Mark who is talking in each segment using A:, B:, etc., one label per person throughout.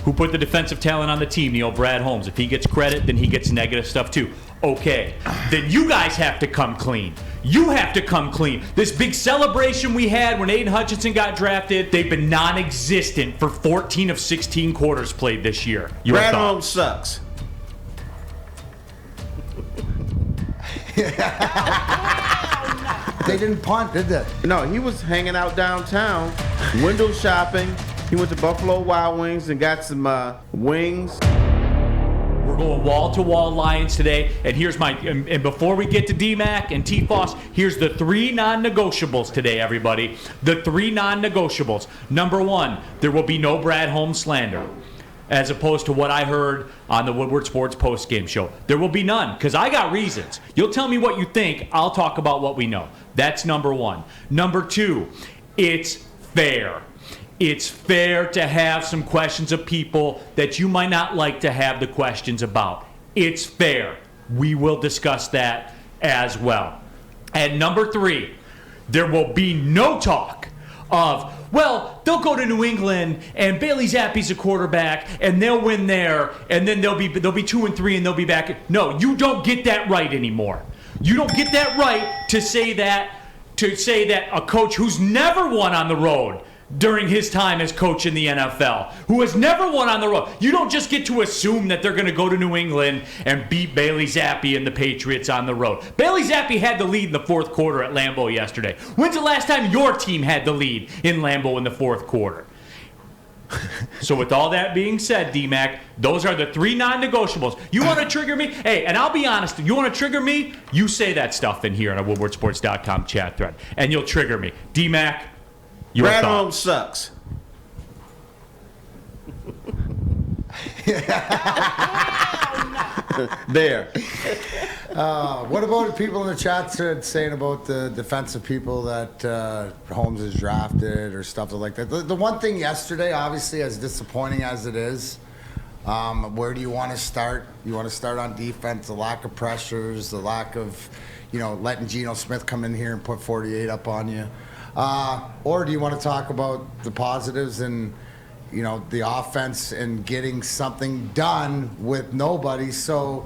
A: Who put the defensive talent on the team? Neil, Brad Holmes. If he gets credit, then he gets negative stuff too. Okay, then you guys have to come clean. You have to come clean. This big celebration we had when Aiden Hutchinson got drafted, they've been non-existent for 14 of 16 quarters played this year.
B: Brad Holmes sucks.
C: They didn't punt, did they?
B: No, he was hanging out downtown, window shopping. He went to Buffalo Wild Wings and got some wings.
A: We're going wall-to-wall Lions today, and here's and before we get to D-Mac and T-Foss, here's the 3 non-negotiables today, everybody. The 3 non-negotiables. Number 1, there will be no Brad Holmes slander, as opposed to what I heard on the Woodward Sports post-game show. There will be none, because I got reasons. You'll tell me what you think, I'll talk about what we know. That's number 1. Number 2, it's fair. It's fair to have some questions of people that you might not like to have the questions about. It's fair. We will discuss that as well. And number 3, there will be no talk of, well, they'll go to New England and Bailey Zappe's a quarterback and they'll win there and then they'll be 2-3 and they'll be back. No, you don't get that right anymore. You don't get that right to say that a coach who's never won on the road during his time as coach in the NFL, who has never won on the road. You don't just get to assume that they're going to go to New England and beat Bailey Zappe and the Patriots on the road. Bailey Zappe had the lead in the fourth quarter at Lambeau yesterday. When's the last time your team had the lead in Lambeau in the fourth quarter? So with all that being said, D-Mac, those are the 3 non-negotiables. You want to trigger me? Hey, and I'll be honest, you want to trigger me? You say that stuff in here on our WoodwardSports.com chat thread, and you'll trigger me. D-Mac,
B: Brad Holmes sucks. There.
C: What about the people in the chat saying about the defensive people that Holmes has drafted or stuff like that? The one thing yesterday, obviously, as disappointing as it is, where do you want to start? You want to start on defense, the lack of pressures, the lack of, letting Geno Smith come in here and put 48 up on you. Or do you want to talk about the positives and, the offense and getting something done with nobody? So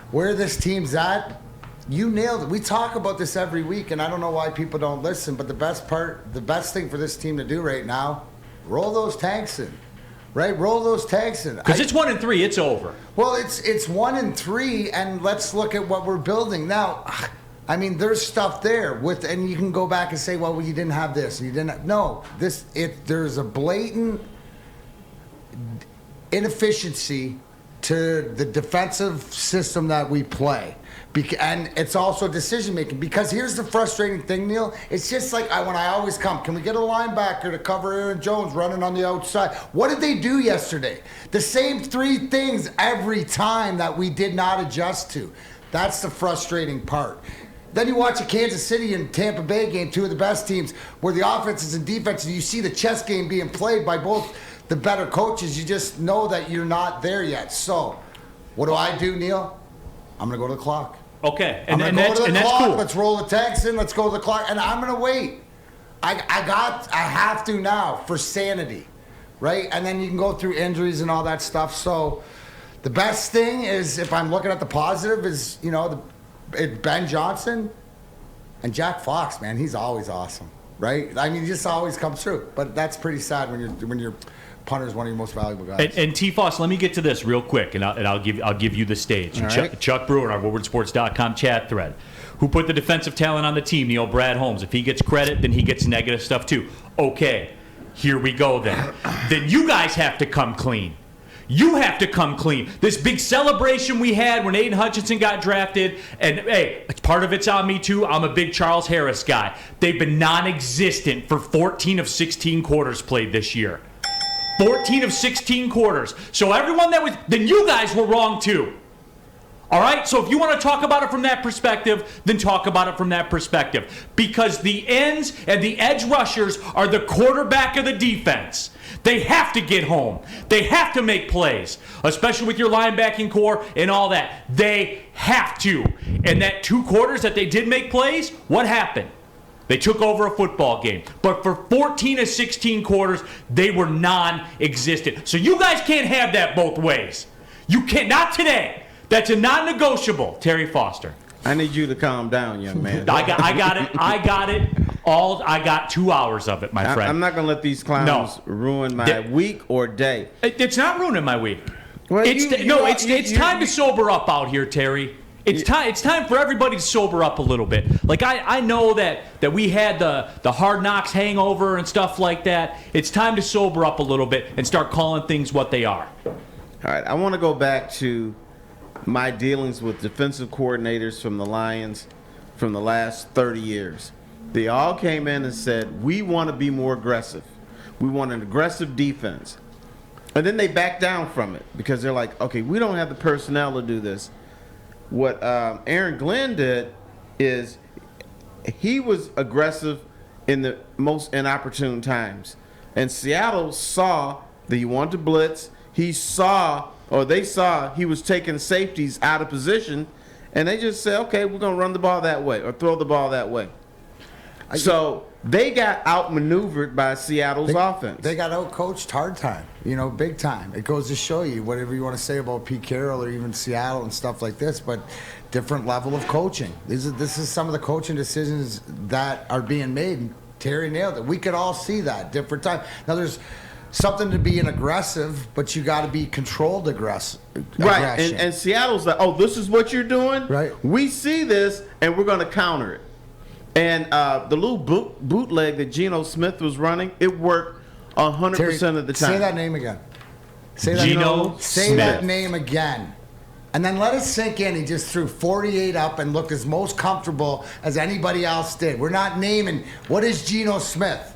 C: where this team's at, you nailed it. We talk about this every week, and I don't know why people don't listen, but the best thing for this team to do right now, roll those tanks in. Right? Roll those tanks in.
A: Because it's 1-3, it's over.
C: Well, it's 1-3, and let's look at what we're building. Now, I mean, there's stuff there and you can go back and say, well, you didn't have this, and you didn't have, no, there's a blatant inefficiency to the defensive system that we play. And it's also decision making, because here's the frustrating thing, Neil. It's just like when I always come, can we get a linebacker to cover Aaron Jones running on the outside? What did they do yesterday? The same 3 things every time that we did not adjust to. That's the frustrating part. Then you watch a Kansas City and Tampa Bay game, 2 of the best teams, where the offenses and defenses, and you see the chess game being played by both the better coaches. You just know that you're not there yet. So, what do I do, Neil? I'm going to go to the clock.
A: Okay,
C: I'm going to go to the clock.
A: Cool.
C: Let's roll the tanks in. Let's go to the clock. And I'm going to wait. I have to now for sanity, right? And then you can go through injuries and all that stuff. So, the best thing is, if I'm looking at the positive, is, Ben Johnson and Jack Fox, man, he's always awesome, right? I mean, he just always comes through. But that's pretty sad when your punter is one of your most valuable guys.
A: And T-Foss, let me get to this real quick, and I'll give you the stage.
C: Right.
A: Chuck Brewer, our WoodwardSports.com chat thread. Who put the defensive talent on the team? Neil, Brad Holmes. If he gets credit, then he gets negative stuff too. Okay, here we go then. Then you guys have to come clean. You have to come clean. This big celebration we had when Aiden Hutchinson got drafted, and hey, part of it's on me too. I'm a big Charles Harris guy. They've been non-existent for 14 of 16 quarters played this year. 14 of 16 quarters. So everyone then you guys were wrong too. All right? So if you want to talk about it from that perspective, then talk about it from that perspective. Because the ends and the edge rushers are the quarterback of the defense. They have to get home. They have to make plays, especially with your linebacking core and all that. They have to. And that 2 quarters that they did make plays, what happened? They took over a football game. But for 14 of 16 quarters, they were non-existent. So you guys can't have that both ways. You can't. Not today. That's a non-negotiable, Terry Foster.
B: I need you to calm down, young man.
A: I got it. I got 2 hours of it, my friend.
B: I'm not going to let these clowns ruin my week or day.
A: It's not ruining my week.
B: Well,
A: It's time to sober up out here, Terry. It's time for everybody to sober up a little bit. Like I know that we had the Hard Knocks hangover and stuff like that. It's time to sober up a little bit and start calling things what they are.
B: All right, I want to go back to my dealings with defensive coordinators from the Lions from the last 30 years. They all came in and said, we want to be more aggressive. We want an aggressive defense. And then they back down from it because they're like, okay, we don't have the personnel to do this. What Aaron Glenn did is he was aggressive in the most inopportune times. And Seattle saw that he wanted to blitz. They saw he was taking safeties out of position, and they just said, okay, we're going to run the ball that way or throw the ball that way. So they got outmaneuvered by Seattle's offense.
C: They got outcoached hard time, big time. It goes to show you whatever you want to say about Pete Carroll or even Seattle and stuff like this, but different level of coaching. This is some of the coaching decisions that are being made. And Terry nailed it. We could all see that different time. Now there's something to being aggressive, but you got to be controlled aggression.
B: Right, and Seattle's like, oh, this is what you're doing?
C: Right.
B: We see this, and we're going to counter it. And the little bootleg that Geno Smith was running, it worked 100% of the time.
C: Say that name again. Say that name again. And then let it sink in. He just threw 48 up and looked as most comfortable as anybody else did. We're not naming. What is Geno Smith?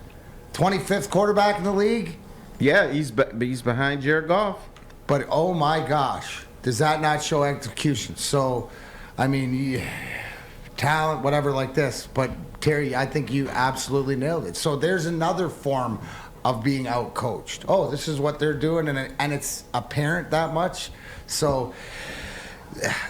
C: 25th quarterback in the league?
B: Yeah, he's behind Jared Goff.
C: But, oh, my gosh, does that not show execution? So, I mean, talent, whatever like this. But, Terry, I think you absolutely nailed it. So there's another form of being out-coached. Oh, this is what they're doing, and it's apparent that much. So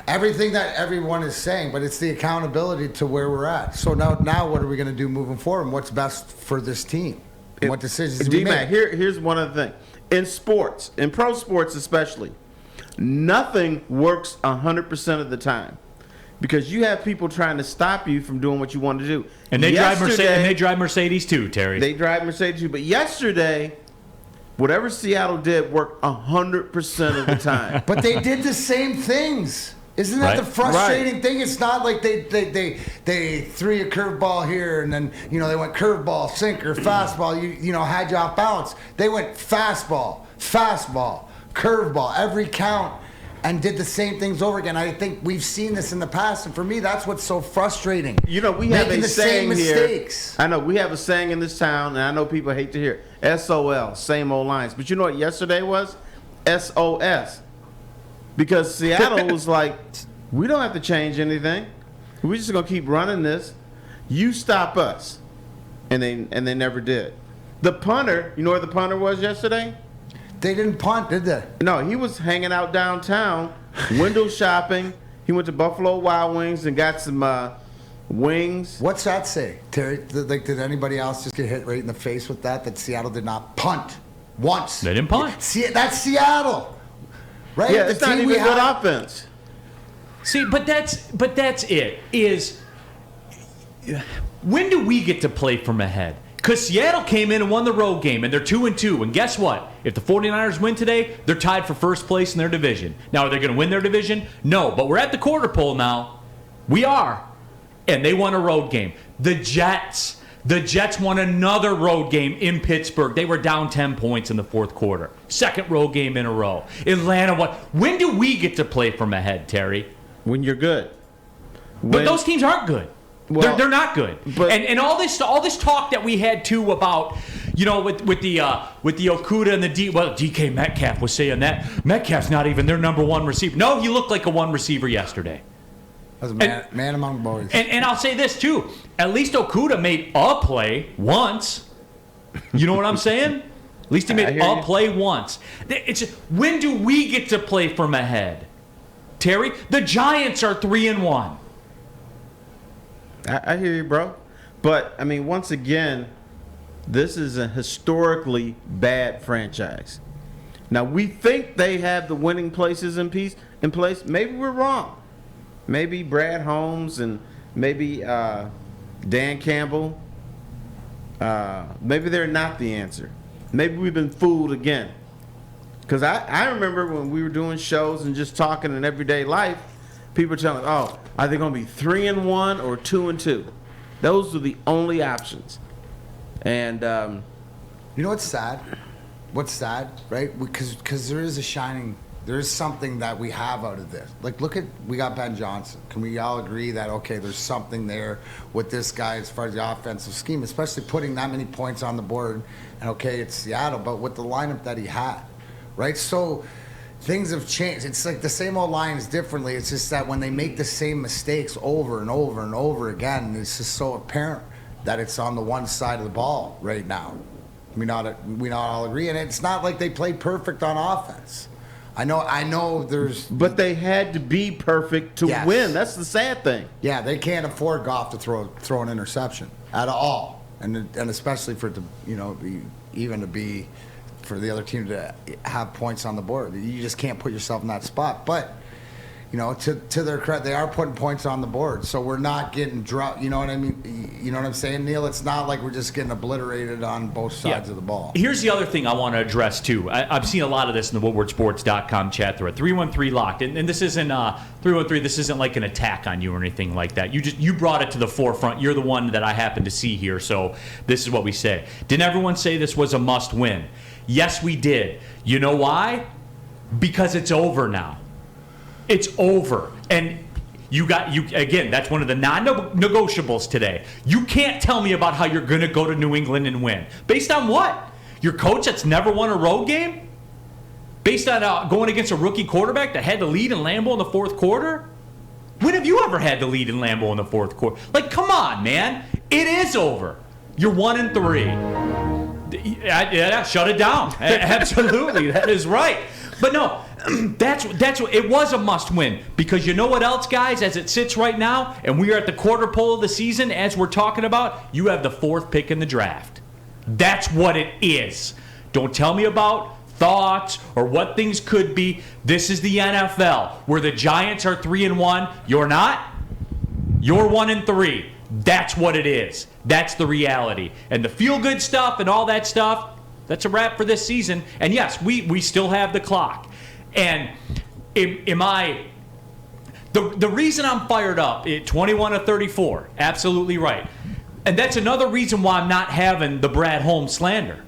C: everything that everyone is saying, but it's the accountability to where we're at. So now what are we going to do moving forward, and what's best for this team? And what decisions do we make?
B: Here's one other thing. In sports, in pro sports especially, nothing works 100% of the time because you have people trying to stop you from doing what you want to do.
A: And they drive Mercedes too, Terry.
B: They drive Mercedes too. But yesterday, whatever Seattle did worked 100% of the time.
C: But they did the same things. Isn't that the frustrating thing? It's not like they threw a curveball here and then they went curveball, sinker, fastball. You had you off balance. They went fastball, curveball, every count, and did the same things over again. I think we've seen this in the past, and for me, that's what's so frustrating.
B: We have a saying here. I know we have a saying in this town, and I know people hate to hear it. SOL, same old lines. But you know what yesterday was? SOS. Because Seattle was like, we don't have to change anything. We're just going to keep running this. You stop us. And they never did. The punter, you know where the punter was yesterday?
C: They didn't punt, did they?
B: No, he was hanging out downtown, window shopping. He went to Buffalo Wild Wings and got some wings.
C: What's that say, Terry? Did anybody else just get hit right in the face with that Seattle did not punt once?
A: They didn't punt.
C: See, that's Seattle. Right?
B: Yeah, it's not even good offense.
A: See, but that's it. Is when do we get to play from ahead? Because Seattle came in and won the road game, and they're 2-2. And guess what? If the 49ers win today, they're tied for first place in their division. Now, are they going to win their division? No, but we're at the quarter pole now. We are. And they won a road game. The Jets won another road game in Pittsburgh. They were down 10 points in the fourth quarter. Second road game in a row. Atlanta won. When do we get to play from ahead, Terry?
B: When you're good.
A: But those teams aren't good. Well, they're not good. And all this talk that we had too about, with the Okuda and the DK Metcalf was saying that Metcalf's not even their number one receiver. No, he looked like a one receiver yesterday.
C: That was a man among boys.
A: And I'll say this too. At least Okuda made a play once. You know what I'm saying? At least he made a play once. When do we get to play from ahead? Terry, the Giants are 3-1.
B: I hear you, bro. But, I mean, once again, this is a historically bad franchise. Now, we think they have the winning places in place. Maybe we're wrong. Maybe Brad Holmes and maybe Dan Campbell, maybe they're not the answer. Maybe we've been fooled again. Because I remember when we were doing shows and just talking in everyday life, people were telling us, oh, are they going to be 3-1 or 2-2? Those are the only options. And
C: you know what's sad? What's sad, right? Because there is something that we have out of this. Like, we got Ben Johnson. Can we all agree that, okay, there's something there with this guy as far as the offensive scheme, especially putting that many points on the board? And, okay, it's Seattle, but with the lineup that he had, right? So things have changed. It's like the same old lines differently. It's just that when they make the same mistakes over and over and over again, it's just so apparent that it's on the one side of the ball right now. We not all agree, and it's not like they play perfect on offense. I know. There's,
B: but they had to be perfect to win. That's the sad thing.
C: Yeah, they can't afford Goff to throw an interception at all, and especially for it to be for the other team to have points on the board. You just can't put yourself in that spot. But to their credit, they are putting points on the board, so we're not getting dropped. You know what I mean? You know what I'm saying, Neil? It's not like we're just getting obliterated on both sides of the ball.
A: Here's the other thing I want to address too. I've seen a lot of this in the WoodwardSports.com chat thread. 313 locked, and this isn't 313. This isn't like an attack on you or anything like that. You brought it to the forefront. You're the one that I happen to see here, so this is what we say. Didn't everyone say this was a must-win? Yes, we did. You know why? Because it's over now. It's over. And you again, that's one of the non-negotiables today. You can't tell me about how you're going to go to New England and win. Based on what? Your coach that's never won a road game? Based on going against a rookie quarterback that had the lead in Lambeau in the fourth quarter? When have you ever had the lead in Lambeau in the fourth quarter? Like, come on, man. It is over. You're 1-3. Yeah, shut it down. Absolutely. That is right. But no, that's what it was, a must-win, because you know what else, guys? As it sits right now, and we are at the quarter pole of the season, as we're talking about, you have the 4th pick in the draft. That's what it is. Don't tell me about thoughts or what things could be. This is the NFL, where the Giants are 3-1. You're not. You're 1-3. That's what it is. That's the reality. And the feel-good stuff and all that stuff, that's a wrap for this season. And yes, we still have the clock. And the reason I'm fired up, 21-34, absolutely right. And that's another reason why I'm not having the Brad Holmes slander.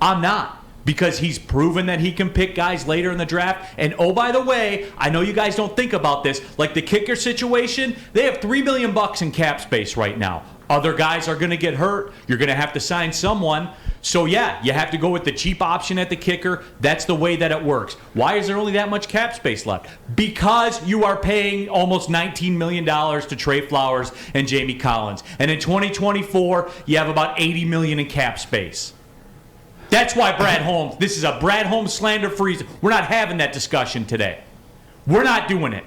A: I'm not. Because he's proven that he can pick guys later in the draft. And oh, by the way, I know you guys don't think about this. Like the kicker situation, they have $3 million in cap space right now. Other guys are going to get hurt. You're going to have to sign someone. So yeah, you have to go with the cheap option at the kicker. That's the way that it works. Why is there only that much cap space left? Because you are paying almost $19 million to Trey Flowers and Jamie Collins. And in 2024, you have about $80 million in cap space. That's why Brad Holmes, this is a Brad Holmes slander free. We're not having that discussion today. We're not doing it.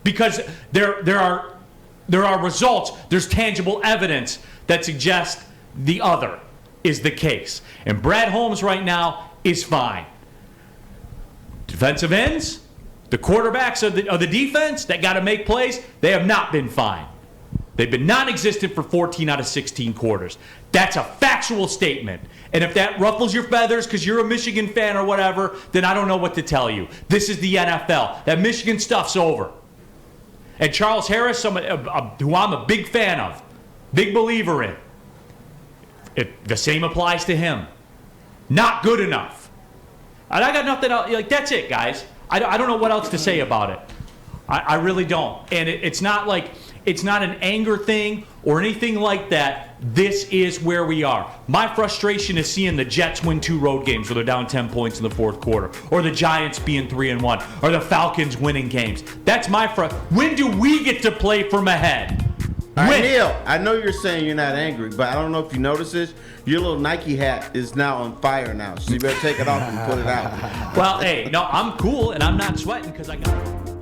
A: Because there are results, there's tangible evidence that suggests the other is the case. And Brad Holmes right now is fine. Defensive ends, the quarterbacks of the defense that got to make plays, they have not been fine. They've been non-existent for 14 out of 16 quarters. That's a factual statement. And if that ruffles your feathers because you're a Michigan fan or whatever, then I don't know what to tell you. This is the NFL. That Michigan stuff's over. And Charles Harris, who I'm a big fan of, big believer in, the same applies to him. Not good enough. And I got nothing else. Like, that's it, guys. I don't know what else to say about it. I really don't. And it's not like... It's not an anger thing or anything like that. This is where we are. My frustration is seeing the Jets win 2 road games where they're down 10 points in the fourth quarter, or the Giants being 3-1, or the Falcons winning games. That's my When do we get to play from ahead?
B: All right, Neil, I know you're saying you're not angry, but I don't know if you noticed this. Your little Nike hat is now on fire now, so you better take it off and put it out.
A: Well, hey, no, I'm cool, and I'm not sweating because I got it.